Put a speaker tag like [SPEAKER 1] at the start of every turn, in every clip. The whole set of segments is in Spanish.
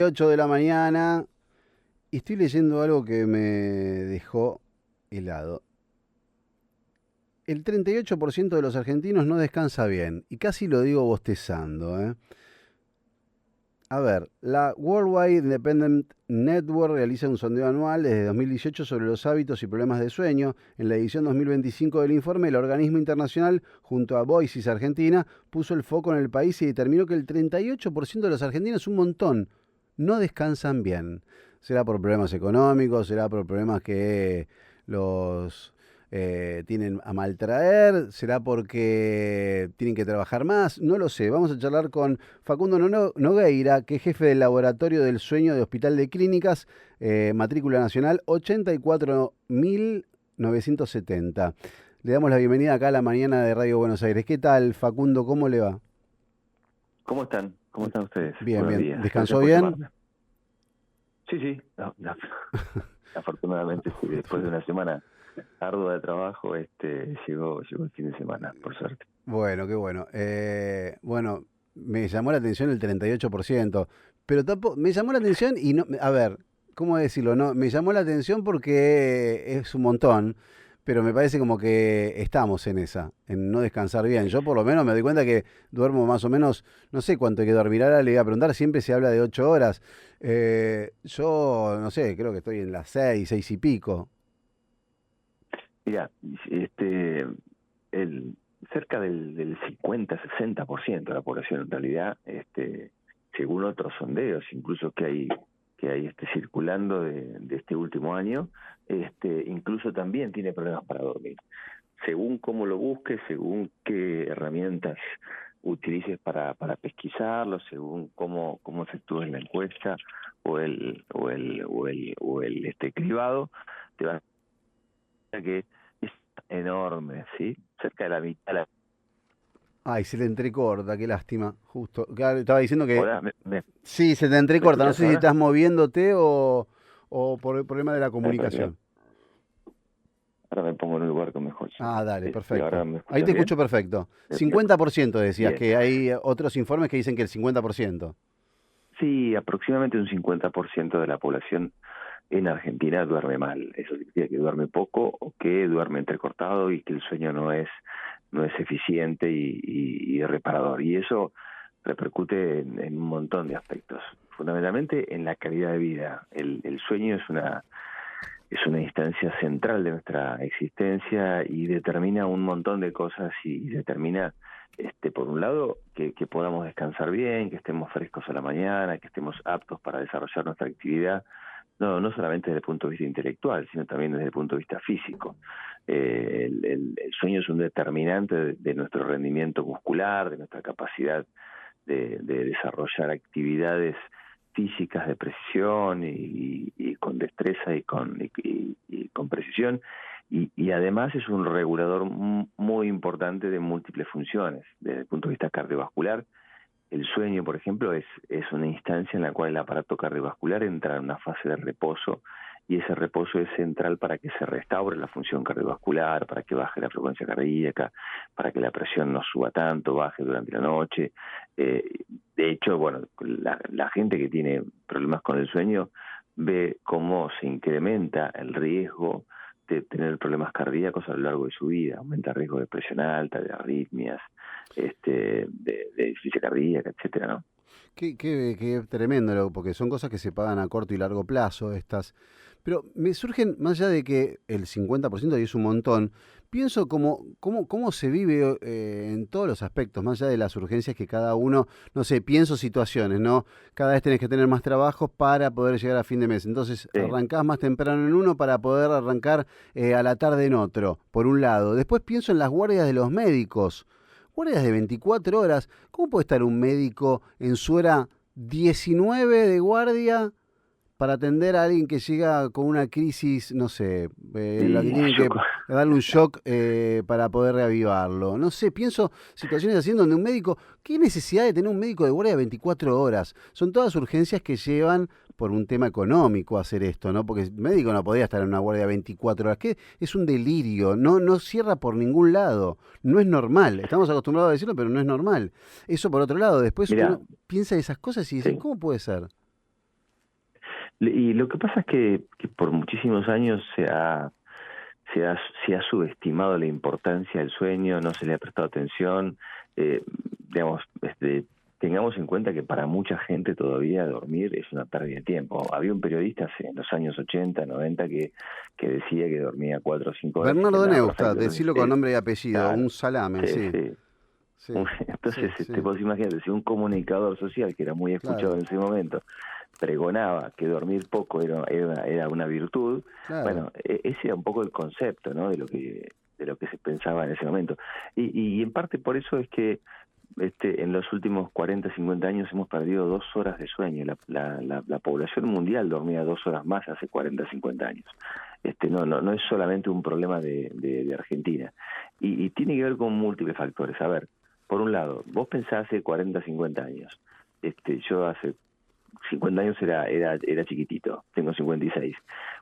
[SPEAKER 1] 8 de la mañana y estoy leyendo algo que me dejó helado. El 38% de los argentinos no descansa bien, y casi lo digo bostezando, ¿eh? A ver, la Worldwide Independent Network realiza un sondeo anual desde 2018 sobre los hábitos y problemas de sueño. En la edición 2025 del informe, el organismo internacional, junto a Voices Argentina, puso el foco en el país y determinó que el 38% de los argentinos, un montón, no descansan bien. Será por problemas económicos, será por problemas que los tienen a maltraer, será porque tienen que trabajar más, no lo sé. Vamos a charlar con Facundo Nogueira, que es jefe del Laboratorio del Sueño de Hospital de Clínicas, matrícula nacional 84.970. Le damos la bienvenida acá a la mañana de Radio Buenos Aires. ¿Qué tal, Facundo? ¿Cómo le va?
[SPEAKER 2] ¿Cómo están? ¿Cómo están ustedes?
[SPEAKER 1] Bien,
[SPEAKER 2] Buenos
[SPEAKER 1] bien.
[SPEAKER 2] días. Gracias
[SPEAKER 1] ¿Descansó
[SPEAKER 2] por
[SPEAKER 1] bien?
[SPEAKER 2] llamarme. Sí, sí. Afortunadamente, sí, después de una semana ardua de trabajo, llegó el fin de semana, por suerte.
[SPEAKER 1] Bueno, qué bueno. Bueno, me llamó la atención el 38%, pero tampoco, me llamó la atención y no, a ver, ¿cómo decirlo? No, me llamó la atención porque es un montón, pero me parece como que estamos en esa, en no descansar bien. Yo por lo menos me doy cuenta que duermo más o menos, no sé cuánto hay que dormir. Ahora le iba a preguntar, siempre se habla de 8 horas. Yo, no sé, creo que estoy en las 6, 6 y pico.
[SPEAKER 2] Mira, el cerca del 50-60% de la población en realidad, según otros sondeos, incluso que hay circulando de este último año, incluso también tiene problemas para dormir. Según cómo lo busques, según qué herramientas utilices para pesquisarlo, según cómo efectúes la encuesta o el cribado, te van a dar que es enorme, ¿sí? Cerca de la mitad.
[SPEAKER 1] Ay, se le entrecorta, qué lástima, justo. Claro, estaba diciendo que
[SPEAKER 2] Hola, ¿me
[SPEAKER 1] sí, se te entrecorta. No
[SPEAKER 2] escuchás
[SPEAKER 1] sé si
[SPEAKER 2] ahora?
[SPEAKER 1] estás moviéndote o por el problema de la
[SPEAKER 2] Espera,
[SPEAKER 1] comunicación.
[SPEAKER 2] ahora me pongo en un lugar con mejor
[SPEAKER 1] Ah,
[SPEAKER 2] señal.
[SPEAKER 1] dale,
[SPEAKER 2] ¿Ahora
[SPEAKER 1] perfecto.
[SPEAKER 2] me
[SPEAKER 1] Ahí
[SPEAKER 2] escuchas
[SPEAKER 1] te
[SPEAKER 2] bien?
[SPEAKER 1] escucho perfecto.
[SPEAKER 2] Me-
[SPEAKER 1] 50% decías
[SPEAKER 2] Bien.
[SPEAKER 1] que hay otros informes que dicen que el 50%.
[SPEAKER 2] Sí, aproximadamente un 50% de la población en Argentina duerme mal. Eso significa que duerme poco o que duerme entrecortado y que el sueño no es eficiente y reparador. Y eso repercute en un montón de aspectos. Fundamentalmente en la calidad de vida. El sueño es una instancia central de nuestra existencia y determina un montón de cosas y determina, por un lado, que podamos descansar bien, que estemos frescos a la mañana, que estemos aptos para desarrollar nuestra actividad, no solamente desde el punto de vista intelectual, sino también desde el punto de vista físico. El sueño es un determinante de nuestro rendimiento muscular, de nuestra capacidad de desarrollar actividades físicas de precisión y con destreza y con precisión, y además es un regulador muy importante de múltiples funciones. Desde el punto de vista cardiovascular, el sueño, por ejemplo, es una instancia en la cual el aparato cardiovascular entra en una fase de reposo, y ese reposo es central para que se restaure la función cardiovascular, para que baje la frecuencia cardíaca, para que la presión no suba tanto, baje durante la noche. Eh, de hecho, bueno, la gente que tiene problemas con el sueño ve cómo se incrementa el riesgo de tener problemas cardíacos a lo largo de su vida. Aumenta el riesgo de presión alta, de arritmias, de insuficiencia cardíaca, etcétera, ¿no?
[SPEAKER 1] Qué tremendo, porque son cosas que se pagan a corto y largo plazo estas. Pero me surgen, más allá de que el 50% y es un montón, pienso cómo se vive en todos los aspectos, más allá de las urgencias que cada uno, no sé, pienso situaciones, ¿no? Cada vez tenés que tener más trabajos para poder llegar a fin de mes. Entonces
[SPEAKER 2] Sí.
[SPEAKER 1] arrancás más temprano en uno para poder arrancar a la tarde en otro, por un lado. Después pienso en las guardias de los médicos. Guardias de 24 horas. ¿Cómo puede estar un médico en su hora 19 de guardia para atender a alguien que llega con una crisis, no sé, en la que
[SPEAKER 2] Y
[SPEAKER 1] tienen
[SPEAKER 2] yo,
[SPEAKER 1] que darle un shock para poder reavivarlo? No sé, pienso situaciones así en donde un médico, ¿qué necesidad de tener un médico de guardia de 24 horas? Son todas urgencias que llevan por un tema económico a hacer esto, ¿no? Porque el médico no podría estar en una guardia 24 horas, que es un delirio, no cierra por ningún lado, no es normal, estamos acostumbrados a decirlo, pero no es normal. Eso por otro lado, después
[SPEAKER 2] mira,
[SPEAKER 1] uno piensa esas cosas y dice,
[SPEAKER 2] sí.
[SPEAKER 1] ¿cómo puede ser?
[SPEAKER 2] Y lo que pasa es que por muchísimos años se ha subestimado la importancia del sueño, no se le ha prestado atención. Digamos, tengamos en cuenta que para mucha gente todavía dormir es una pérdida de tiempo. Había un periodista en los años 80, 90 que decía que dormía 4 o 5 horas y que
[SPEAKER 1] Bernardo
[SPEAKER 2] andaba
[SPEAKER 1] Neustadt,
[SPEAKER 2] perfecto.
[SPEAKER 1] decilo con nombre y apellido,
[SPEAKER 2] Claro,
[SPEAKER 1] un salame,
[SPEAKER 2] sí,
[SPEAKER 1] sí,
[SPEAKER 2] sí.
[SPEAKER 1] sí, sí,
[SPEAKER 2] Entonces,
[SPEAKER 1] sí,
[SPEAKER 2] vos imagínate, si un comunicador social que era muy escuchado
[SPEAKER 1] claro,
[SPEAKER 2] en ese momento pregonaba que dormir poco era una virtud,
[SPEAKER 1] claro.
[SPEAKER 2] bueno, ese era un poco el concepto, ¿no? De lo que se pensaba en ese momento. Y en parte por eso es que en los últimos 40, 50 años hemos perdido 2 horas de sueño. La población mundial dormía 2 horas más hace 40, 50 años. No es solamente un problema de Argentina. Y tiene que ver con múltiples factores. A ver, por un lado, vos pensás hace 40, 50 años. Yo hace 50 años era chiquitito, tengo 56.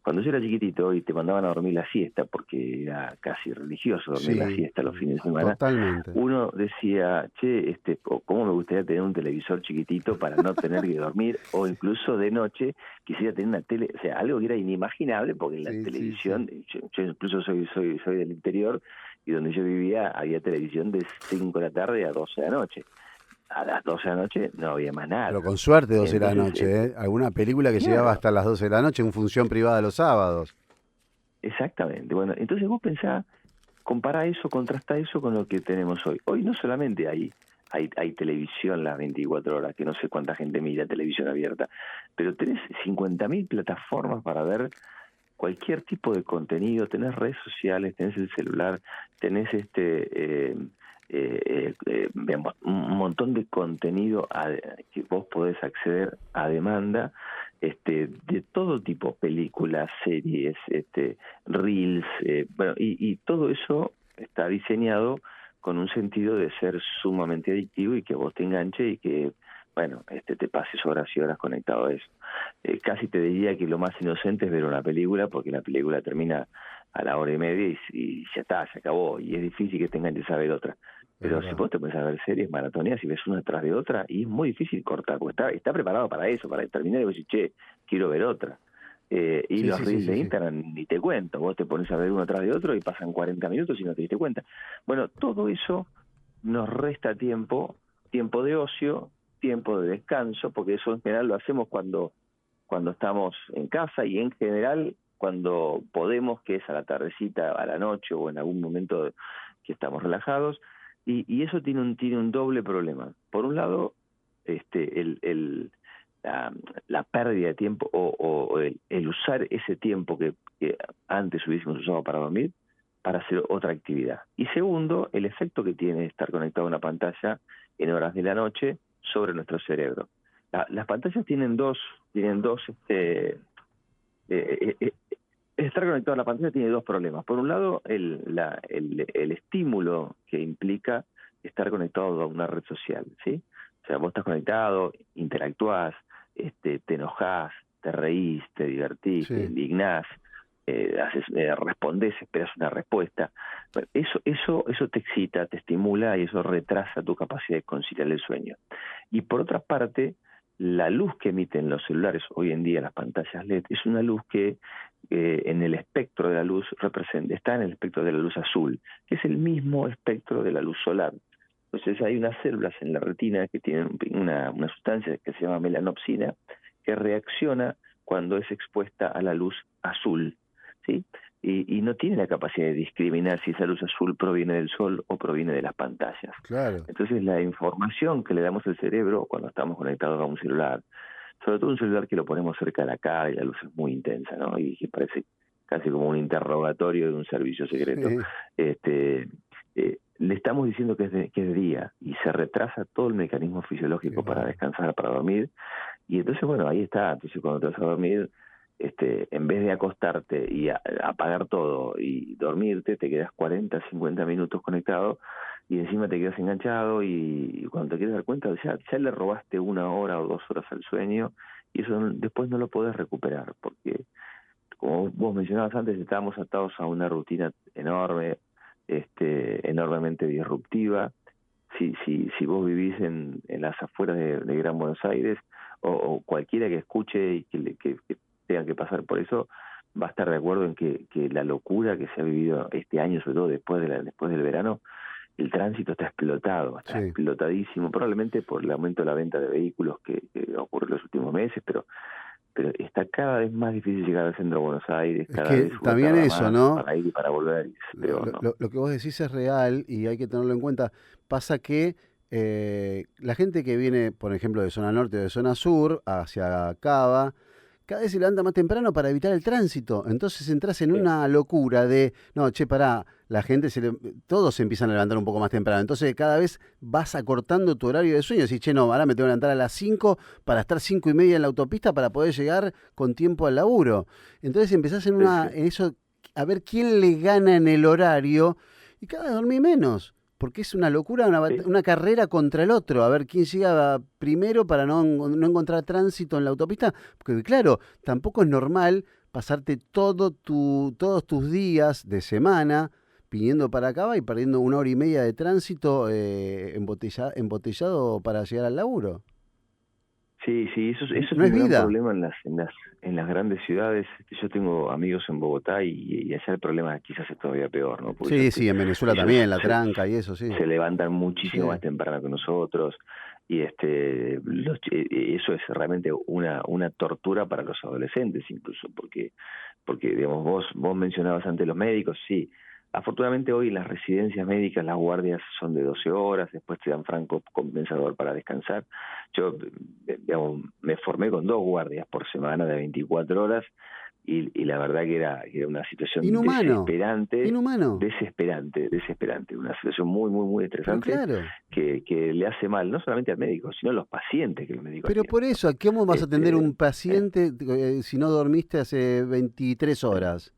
[SPEAKER 2] Cuando yo era chiquitito y te mandaban a dormir la siesta, porque era casi religioso dormir la
[SPEAKER 1] Sí,
[SPEAKER 2] siesta los fines de semana,
[SPEAKER 1] totalmente.
[SPEAKER 2] uno decía, che, ¿cómo me gustaría tener un televisor chiquitito para no tener que dormir? O incluso de noche quisiera tener una tele, o sea, algo que era inimaginable, porque en la
[SPEAKER 1] Sí, sí, sí.
[SPEAKER 2] televisión, yo incluso soy del interior, y donde yo vivía había televisión de 5 de la tarde a 12 de la noche. A las 12 de la noche no había más
[SPEAKER 1] Pero
[SPEAKER 2] nada.
[SPEAKER 1] con suerte 12 de la
[SPEAKER 2] Entonces,
[SPEAKER 1] noche, ¿eh? Alguna película que llegaba
[SPEAKER 2] claro,
[SPEAKER 1] hasta las 12 de la noche en función privada los sábados.
[SPEAKER 2] exactamente. Bueno, entonces vos pensás, compara eso, contrasta eso con lo que tenemos hoy. Hoy no solamente hay televisión las 24 horas, que no sé cuánta gente mira televisión abierta, pero tenés 50.000 plataformas para ver cualquier tipo de contenido, tenés redes sociales, tenés el celular, tenés digamos, un montón de contenido que vos podés acceder a demanda, de todo tipo, películas, series, reels, bueno, y todo eso está diseñado con un sentido de ser sumamente adictivo y que vos te enganche y que, bueno, te pases horas y horas conectado a eso. Casi te diría que lo más inocente es ver una película, porque la película termina a la hora y media y ya está, se acabó, y es difícil que te enganches a ver otra.
[SPEAKER 1] Es
[SPEAKER 2] Pero si
[SPEAKER 1] verdad.
[SPEAKER 2] vos te pones a ver series maratoneas y ves una tras de otra, y es muy difícil cortar, porque está preparado para eso, para terminar y vos decís, che, quiero ver otra. Y
[SPEAKER 1] Sí,
[SPEAKER 2] los
[SPEAKER 1] sí, sí,
[SPEAKER 2] reels
[SPEAKER 1] sí,
[SPEAKER 2] de
[SPEAKER 1] sí.
[SPEAKER 2] Instagram ni te cuento, vos te pones a ver uno tras de otro y pasan 40 minutos y no te diste cuenta. Bueno, todo eso nos resta tiempo de ocio, tiempo de descanso, porque eso en general lo hacemos cuando estamos en casa y en general cuando podemos, que es a la tardecita, a la noche o en algún momento que estamos relajados, y eso tiene un doble problema. Por un lado, este, el, el, la pérdida de tiempo o el usar ese tiempo que antes hubiésemos usado para dormir para hacer otra actividad. Y segundo, el efecto que tiene estar conectado a una pantalla en horas de la noche sobre nuestro cerebro. Las pantallas tienen dos, eh, eh, estar conectado a la pantalla tiene dos problemas. Por un lado, el estímulo que implica estar conectado a una red social, ¿sí? O sea, vos estás conectado, interactuás, te enojás, te reís, te divertís, te
[SPEAKER 1] Sí,
[SPEAKER 2] indignás, respondés, esperas una respuesta. Bueno, eso te excita, te estimula y eso retrasa tu capacidad de conciliar el sueño. Y por otra parte, la luz que emiten los celulares hoy en día, las pantallas LED, es una luz que en el espectro de la luz está en el espectro de la luz azul, que es el mismo espectro de la luz solar. Entonces hay unas células en la retina que tienen una sustancia que se llama melanopsina que reacciona cuando es expuesta a la luz azul, ¿sí? Y no tiene la capacidad de discriminar si esa luz azul proviene del sol o proviene de las pantallas.
[SPEAKER 1] claro.
[SPEAKER 2] Entonces la información que le damos al cerebro cuando estamos conectados a un celular, sobre todo un celular que lo ponemos cerca de la cara y la luz es muy intensa, ¿no? Y que parece casi como un interrogatorio de un servicio secreto,
[SPEAKER 1] Sí,
[SPEAKER 2] este, le estamos diciendo que es de día y se retrasa todo el mecanismo
[SPEAKER 1] qué
[SPEAKER 2] fisiológico para
[SPEAKER 1] bárbaro.
[SPEAKER 2] descansar, para dormir, y entonces, bueno, ahí está. Entonces, cuando te vas a dormir, en vez de acostarte y apagar todo y dormirte, te quedas 40, 50 minutos conectado y encima te quedas enganchado y cuando te quieres dar cuenta ya le robaste 1 hora o 2 horas al sueño y eso después no lo podés recuperar porque, como vos mencionabas antes, estábamos atados a una rutina enorme, enormemente disruptiva. Si vos vivís en las afueras de Gran Buenos Aires, o cualquiera que escuche y que tengan que pasar por eso, va a estar de acuerdo en que la locura que se ha vivido este año, sobre todo después del verano, el tránsito está explotado, está
[SPEAKER 1] Sí.
[SPEAKER 2] explotadísimo, probablemente por el aumento de la venta de vehículos que ocurre en los últimos meses, pero está cada vez más difícil llegar al centro de Buenos Aires,
[SPEAKER 1] Es
[SPEAKER 2] cada vez
[SPEAKER 1] que
[SPEAKER 2] uno
[SPEAKER 1] también
[SPEAKER 2] tarda
[SPEAKER 1] eso,
[SPEAKER 2] más
[SPEAKER 1] ¿no?
[SPEAKER 2] para ir y para volver, y es peor, ¿no?
[SPEAKER 1] Lo que vos decís es real y hay que tenerlo en cuenta. Pasa que la gente que viene, por ejemplo, de zona norte o de zona sur hacia Cava, cada vez se levanta más temprano para evitar el tránsito. Entonces entras en
[SPEAKER 2] Sí,
[SPEAKER 1] una locura de, no, che, pará, la gente todos se empiezan a levantar un poco más temprano. Entonces cada vez vas acortando tu horario de sueño. Decís, che, no, ahora me tengo que levantar a las 5 para estar 5:30 en la autopista para poder llegar con tiempo al laburo. Entonces empezás
[SPEAKER 2] sí, sí.
[SPEAKER 1] en eso, a ver quién le gana en el horario y cada vez dormí menos. Porque es una locura,
[SPEAKER 2] Sí.
[SPEAKER 1] una carrera contra el otro, a ver quién llega primero para no encontrar tránsito en la autopista. Porque claro, tampoco es normal pasarte todos tus días de semana viniendo para acá y perdiendo 1 hora y media de tránsito embotellado para llegar al laburo.
[SPEAKER 2] Sí, sí, eso es
[SPEAKER 1] No es
[SPEAKER 2] un gran
[SPEAKER 1] vida.
[SPEAKER 2] problema en las grandes ciudades. Yo tengo amigos en Bogotá y allá el problema quizás es todavía peor, ¿no? Porque
[SPEAKER 1] Sí, sí, en Venezuela
[SPEAKER 2] ellos
[SPEAKER 1] también, la tranca y eso, sí.
[SPEAKER 2] se levantan
[SPEAKER 1] Sí.
[SPEAKER 2] muchísimo más temprano que nosotros y eso es realmente una tortura para los adolescentes incluso, porque digamos vos mencionabas antes los médicos, sí. Afortunadamente hoy en las residencias médicas las guardias son de 12 horas, después te dan franco compensador para descansar. Yo, digamos, me formé con 2 guardias por semana de 24 horas y la verdad que era una situación
[SPEAKER 1] Inhumano,
[SPEAKER 2] desesperante,
[SPEAKER 1] inhumano.
[SPEAKER 2] desesperante, una situación muy, muy, muy
[SPEAKER 1] Pero
[SPEAKER 2] estresante
[SPEAKER 1] claro.
[SPEAKER 2] que le hace mal no solamente al médico, sino a los pacientes que el médico
[SPEAKER 1] Pero por
[SPEAKER 2] atiende, ¿no?
[SPEAKER 1] eso, ¿cómo vas a atender
[SPEAKER 2] Este,
[SPEAKER 1] un
[SPEAKER 2] eh,
[SPEAKER 1] paciente si no dormiste hace 23
[SPEAKER 2] eh,
[SPEAKER 1] horas?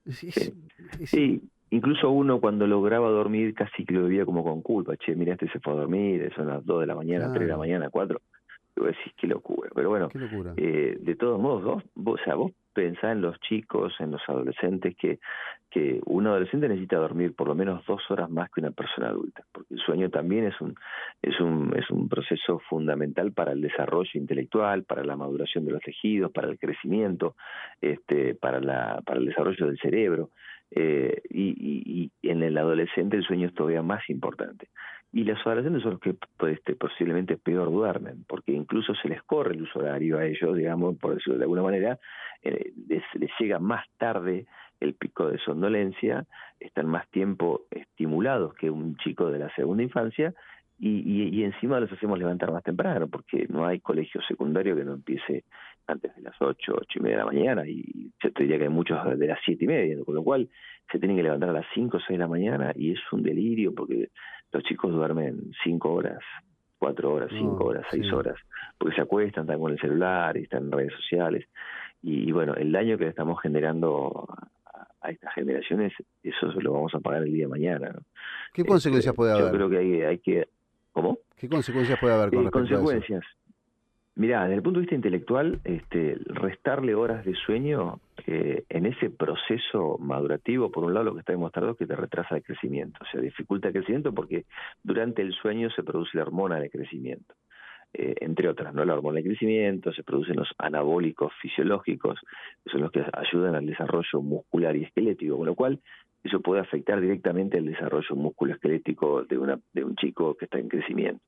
[SPEAKER 1] Es- es-
[SPEAKER 2] sí.
[SPEAKER 1] es-
[SPEAKER 2] Sí, incluso uno cuando lograba dormir casi que lo vivía como con culpa. Che, mira, este se fue a dormir, son las 2 de la mañana, 3 de la
[SPEAKER 1] claro,
[SPEAKER 2] mañana, 4. Y vos decís, qué locura. Pero bueno,
[SPEAKER 1] qué locura.
[SPEAKER 2] de todos modos, o sea, vos pensás en los chicos, en los adolescentes, que un adolescente necesita dormir por lo menos 2 horas más que una persona adulta, porque el sueño también es un proceso fundamental para el desarrollo intelectual, para la maduración de los tejidos, para el crecimiento, para el desarrollo del cerebro. Y en el adolescente el sueño es todavía más importante. Y los adolescentes son los que posiblemente peor duermen, porque incluso se les corre el uso horario a ellos, digamos, por decirlo de alguna manera, les llega más tarde el pico de somnolencia, están más tiempo estimulados que un chico de la segunda infancia, y encima los hacemos levantar más temprano, porque no hay colegio secundario que no empiece antes de las 8:30 de la mañana, y yo te diría que hay muchos de las 7:30, con lo cual se tienen que levantar a las 5 o 6 de la mañana, y es un delirio, porque los chicos duermen 5 horas, 4 horas, 5
[SPEAKER 1] No,
[SPEAKER 2] horas, 6
[SPEAKER 1] sí.
[SPEAKER 2] horas, porque se acuestan, están con el celular y están en redes sociales. Y bueno, el daño que le estamos generando a estas generaciones, eso se lo vamos a pagar el día de mañana, ¿no?
[SPEAKER 1] ¿Qué consecuencias puede
[SPEAKER 2] Yo
[SPEAKER 1] haber?
[SPEAKER 2] creo que hay que... ¿Cómo?
[SPEAKER 1] ¿Qué consecuencias puede haber con respecto a eso?
[SPEAKER 2] Consecuencias. Mirá, desde el punto de vista intelectual, restarle horas de sueño en ese proceso madurativo, por un lado lo que está demostrado es que te retrasa el crecimiento, o sea, dificulta el crecimiento porque durante el sueño se produce la hormona de crecimiento, entre otras, ¿no? La hormona de crecimiento, se producen los anabólicos fisiológicos, que son los que ayudan al desarrollo muscular y esquelético, con lo cual eso puede afectar directamente el desarrollo musculoesquelético de un chico que está en crecimiento.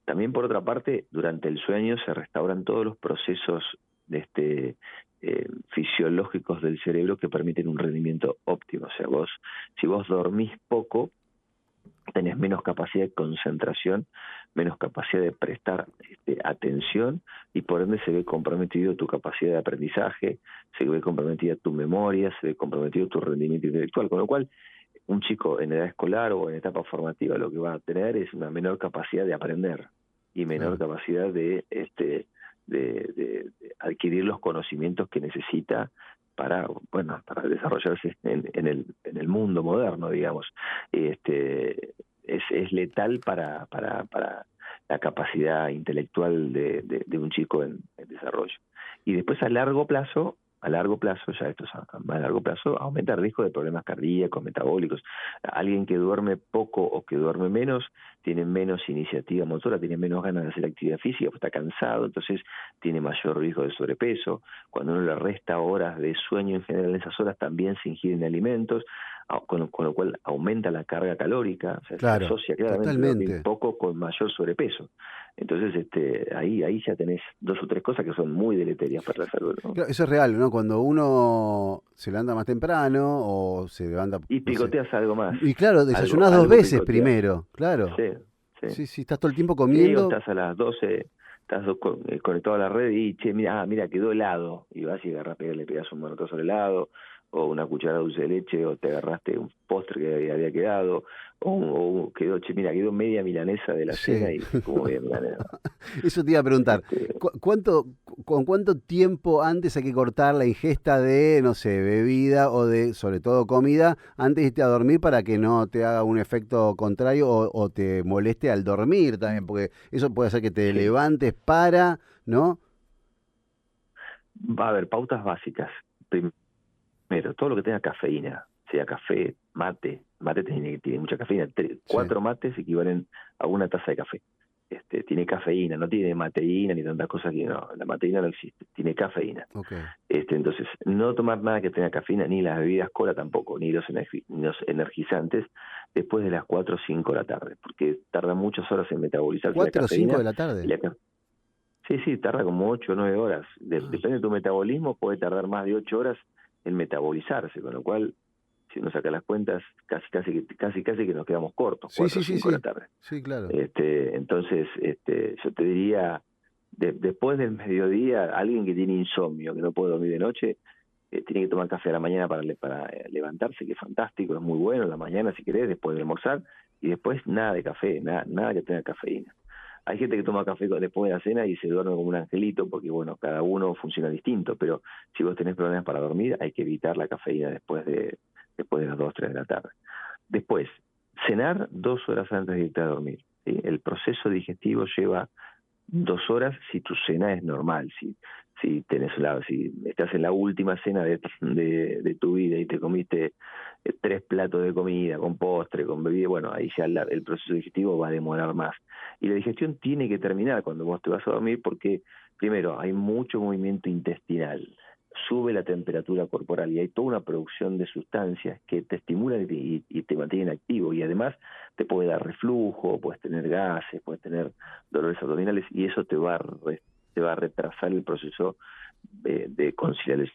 [SPEAKER 2] También, por otra parte, durante el sueño se restauran todos los procesos de fisiológicos del cerebro que permiten un rendimiento óptimo. O sea, si vos dormís poco, tenés menos capacidad de concentración, menos capacidad de prestar atención y por ende se ve comprometido tu capacidad de aprendizaje, se ve comprometida tu memoria, se ve comprometido tu rendimiento intelectual, con lo cual un chico en edad escolar o en etapa formativa lo que va a tener es una menor capacidad de aprender y menor
[SPEAKER 1] Claro.
[SPEAKER 2] capacidad de adquirir los conocimientos que necesita para desarrollarse en el mundo moderno, digamos. Es letal para la capacidad intelectual de un chico en desarrollo. Y después a largo plazo a largo plazo, ya esto es a largo plazo, aumenta el riesgo de problemas cardíacos, metabólicos. Alguien que duerme poco o que duerme menos, tiene menos iniciativa motora, tiene menos ganas de hacer actividad física, está cansado, entonces tiene mayor riesgo de sobrepeso. Cuando uno le resta horas de sueño en general, en esas horas también se ingieren alimentos, con lo cual aumenta la carga calórica, o sea,
[SPEAKER 1] Claro,
[SPEAKER 2] se asocia claramente
[SPEAKER 1] totalmente.
[SPEAKER 2] dormir poco con mayor sobrepeso. Entonces, ahí ya tenés 2 o 3 cosas que son muy deleterias para la salud, ¿no?
[SPEAKER 1] Claro, eso es real, ¿no? Cuando uno se levanta más temprano o se levanta,
[SPEAKER 2] Y
[SPEAKER 1] no sé.
[SPEAKER 2] picoteas algo más,
[SPEAKER 1] Y claro, desayunás dos
[SPEAKER 2] algo
[SPEAKER 1] veces
[SPEAKER 2] picoteas.
[SPEAKER 1] primero, claro.
[SPEAKER 2] Sí, sí.
[SPEAKER 1] Sí, sí, estás todo el tiempo
[SPEAKER 2] Sí, o
[SPEAKER 1] comiendo.
[SPEAKER 2] estás a las 12, estás conectado a la red y, che, mira, quedó helado. Y vas y le pegas un manotazo al helado, o una cucharada de dulce de leche, o te agarraste un postre que había quedado, o quedó, quedó media milanesa de la cena
[SPEAKER 1] Sí.
[SPEAKER 2] y como media milanesa.
[SPEAKER 1] Eso te iba a preguntar.
[SPEAKER 2] Este,
[SPEAKER 1] ¿Con cuánto tiempo antes hay que cortar la ingesta de, no sé, bebida o de, sobre todo comida, antes de irte a dormir para que no te haga un efecto contrario o te moleste al dormir también? Porque eso puede hacer que te
[SPEAKER 2] sí,
[SPEAKER 1] levantes ¿no?
[SPEAKER 2] va a haber pautas básicas. Primero, todo lo que tenga cafeína, sea café, mate tiene mucha cafeína,
[SPEAKER 1] Sí,
[SPEAKER 2] 4 mates equivalen a una taza de café. Tiene cafeína, no tiene mateína ni tantas cosas que no, la mateína no existe, tiene cafeína.
[SPEAKER 1] ok.
[SPEAKER 2] Entonces, no tomar nada que tenga cafeína, ni las bebidas cola tampoco, ni los energizantes, después de las 4 o 5 de la tarde, porque tarda muchas horas en metabolizarse la
[SPEAKER 1] 4 o 5 de
[SPEAKER 2] cafeína.
[SPEAKER 1] la
[SPEAKER 2] Y
[SPEAKER 1] tarde.
[SPEAKER 2] sí, tarda como 8 o 9 horas.
[SPEAKER 1] Ah,
[SPEAKER 2] Depende de tu metabolismo, puede tardar más de 8 horas en metabolizarse, con lo cual, si uno saca las cuentas, casi que nos quedamos cortos,
[SPEAKER 1] sí,
[SPEAKER 2] 4 o
[SPEAKER 1] sí, sí,
[SPEAKER 2] 5 de la
[SPEAKER 1] sí.
[SPEAKER 2] tarde.
[SPEAKER 1] Sí, claro.
[SPEAKER 2] Entonces, yo te diría, después del mediodía, alguien que tiene insomnio, que no puede dormir de noche, tiene que tomar café a la mañana para levantarse, que es fantástico, es muy bueno, a la mañana si querés, después de almorzar, y después nada de café, nada que tenga cafeína. Hay gente que toma café después de la cena y se duerme como un angelito, porque bueno, cada uno funciona distinto, pero si vos tenés problemas para dormir, hay que evitar la cafeína después de las 2 3 de la tarde. Después, cenar 2 horas antes de irte a dormir. ¿Sí? El proceso digestivo lleva 2 horas si tu cena es normal, si estás en la última cena de tu vida y te comiste 3 platos de comida con postre, con bebida, bueno, ahí ya el proceso digestivo va a demorar más. Y la digestión tiene que terminar cuando vos te vas a dormir porque, primero, hay mucho movimiento intestinal, sube la temperatura corporal y hay toda una producción de sustancias que te estimulan y te mantienen activo, y además te puede dar reflujo, puedes tener gases, puedes tener dolores abdominales, y eso te va a retrasar el proceso de conciliar el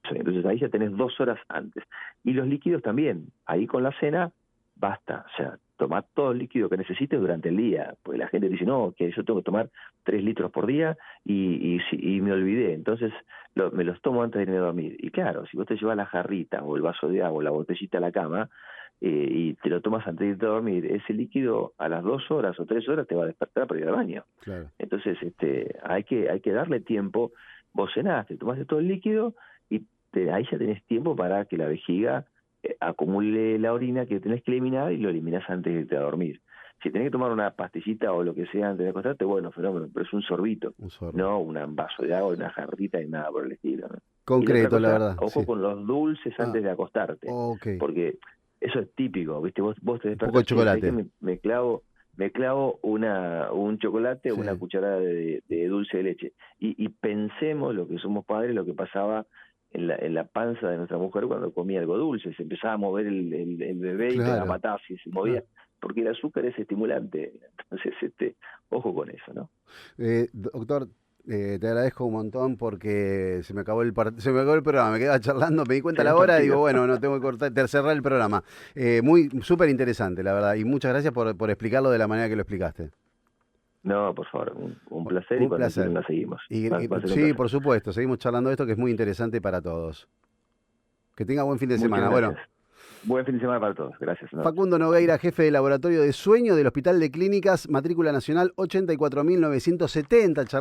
[SPEAKER 2] sueño. Entonces ahí ya tenés 2 horas antes. Y los líquidos también, ahí con la cena basta, o sea, tomar todo el líquido que necesites durante el día, porque la gente dice, no, que yo tengo que tomar 3 litros por día y me olvidé, entonces me los tomo antes de irme a dormir. Y claro, si vos te llevas la jarrita o el vaso de agua o la botellita a la cama, y te lo tomas antes de irte a dormir, ese líquido a las 2 horas o 3 horas te va a despertar para ir al baño.
[SPEAKER 1] Claro.
[SPEAKER 2] Entonces, hay que darle tiempo. Vos cenaste, tomaste todo el líquido y ahí ya tenés tiempo para que la vejiga acumule la orina que tenés que eliminar y lo eliminás antes de irte a dormir. Si tenés que tomar una pastillita o lo que sea antes de acostarte, bueno, fenómeno, pero es un sorbito,
[SPEAKER 1] Un sorbo.
[SPEAKER 2] no un vaso de agua, una jarrita y nada por el estilo, ¿no? Y la otra
[SPEAKER 1] Concreto, la
[SPEAKER 2] cosa,
[SPEAKER 1] verdad,
[SPEAKER 2] ojo
[SPEAKER 1] sí.
[SPEAKER 2] con los dulces
[SPEAKER 1] Ah,
[SPEAKER 2] antes de acostarte,
[SPEAKER 1] ok.
[SPEAKER 2] porque eso es típico, ¿viste? Vos te
[SPEAKER 1] Un poco de
[SPEAKER 2] despertás, che, ¿sabés qué?
[SPEAKER 1] chocolate.
[SPEAKER 2] Me clavo un chocolate o
[SPEAKER 1] Sí.
[SPEAKER 2] una cucharada de dulce de leche. Y pensemos, lo que somos padres, lo que pasaba en la panza de nuestra mujer cuando comía algo dulce. Se empezaba a mover el bebé y pegaba
[SPEAKER 1] Claro,
[SPEAKER 2] patadas y se movía,
[SPEAKER 1] claro.
[SPEAKER 2] porque el azúcar es estimulante. Entonces, ojo con eso, ¿no?
[SPEAKER 1] Doctor, te agradezco un montón porque se me acabó el programa, me quedaba charlando, me di cuenta a
[SPEAKER 2] Tenés
[SPEAKER 1] la hora y digo,
[SPEAKER 2] partido.
[SPEAKER 1] bueno, no tengo que cerrar el programa. Muy súper interesante, la verdad, y muchas gracias por explicarlo de la manera que lo explicaste.
[SPEAKER 2] No, por favor, un placer, y
[SPEAKER 1] Un
[SPEAKER 2] cuando
[SPEAKER 1] placer.
[SPEAKER 2] quieran la seguimos. Va a ser un
[SPEAKER 1] Sí,
[SPEAKER 2] placer.
[SPEAKER 1] por supuesto, seguimos charlando de esto que es muy interesante para todos. Que tenga buen fin de
[SPEAKER 2] Muchas
[SPEAKER 1] semana. Bueno,
[SPEAKER 2] gracias. Buen fin de semana para todos. Gracias. Un abrazo.
[SPEAKER 1] Facundo Nogueira, jefe de laboratorio de sueño del Hospital de Clínicas, matrícula nacional 84.970.